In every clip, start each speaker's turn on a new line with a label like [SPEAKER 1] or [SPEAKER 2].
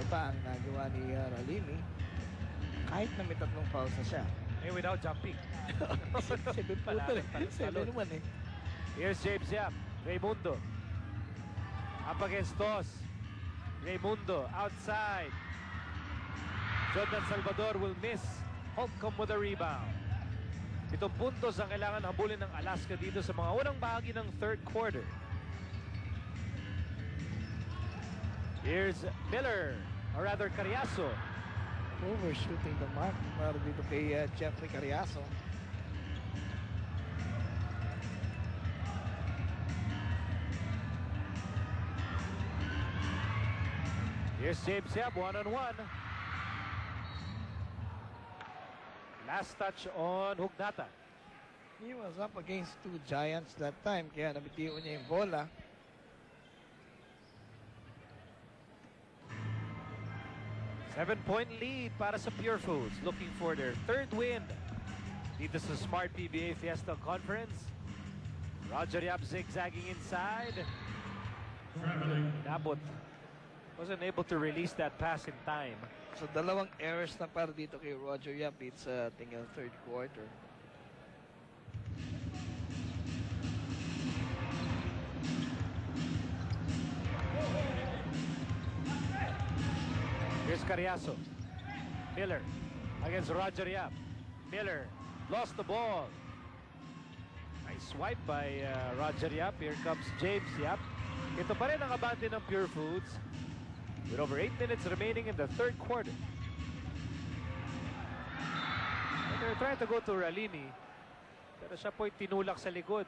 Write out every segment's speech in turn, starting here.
[SPEAKER 1] pa ang nagawa ni Ralimi. Kahit na may tatlong fouls na siya.
[SPEAKER 2] Eh, without jumping.
[SPEAKER 1] 7 footer. 7 naman eh.
[SPEAKER 2] Here's James Yap. Raymundo. Up against Dos. Raymundo outside. Jordan Salvador will miss. Holcomb with a rebound. 7 puntos ang kailangan habulin ng Alaska dito sa mga unang bahagi ng third quarter. Here's Miller, or rather Carriazo.
[SPEAKER 1] Overshooting the mark para dito kay Jeffrey Carriazo.
[SPEAKER 2] Here's James Yap, one-on-one. Last touch on Hugnata.
[SPEAKER 1] He was up against 2 giants that time, kaya nabitiwan niya yung bola.
[SPEAKER 2] Seven-point lead para sa Pure Foods, looking for their third win dito sa Smart PBA Fiesta Conference. Roger Yap zigzagging inside. Nabot wasn't able to release that pass in time.
[SPEAKER 1] So, 2 errors na para dito kay Roger Yap. It's tingin third quarter.
[SPEAKER 2] Here's Carriazo. Miller against Roger Yap. Miller lost the ball. Nice swipe by Roger Yap. Here comes James Yap. Ito pa rin ang abante ng Pure Foods with over 8 minutes remaining in the third quarter. And they're trying to go to Ralini, pero siya po'y tinulak sa likod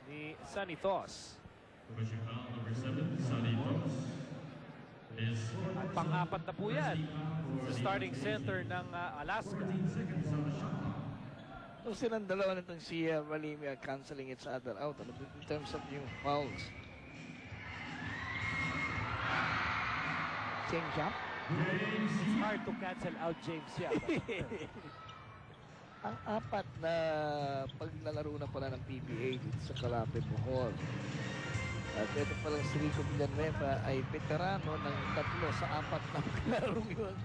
[SPEAKER 2] ni Sonny Thos.
[SPEAKER 3] Number 7, Sonny Thos.
[SPEAKER 2] At pang-apat na po yan sa starting center ng Alaska.
[SPEAKER 1] So, silang dalawa nitong si Ralimi are canceling each other out in terms of yung fouls. James Yap.
[SPEAKER 2] It's hard to cancel out James Yap.
[SPEAKER 1] Ang 4 na paglalaro na pala ng PBA dito sa Calapit, Bohol. At ito palang si Rico Villanueva ay veterano ng 3 sa 4 na paglalaro yun.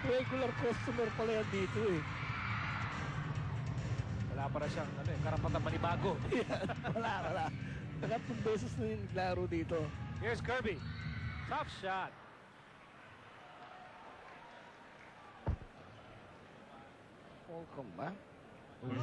[SPEAKER 1] Regular customer pala yan dito eh.
[SPEAKER 2] Wala para siyang karapatang manibago.
[SPEAKER 1] Wala. 3 beses na yung naglaro dito.
[SPEAKER 2] Here's Kirby. Tough shot.
[SPEAKER 1] Holcomb ba?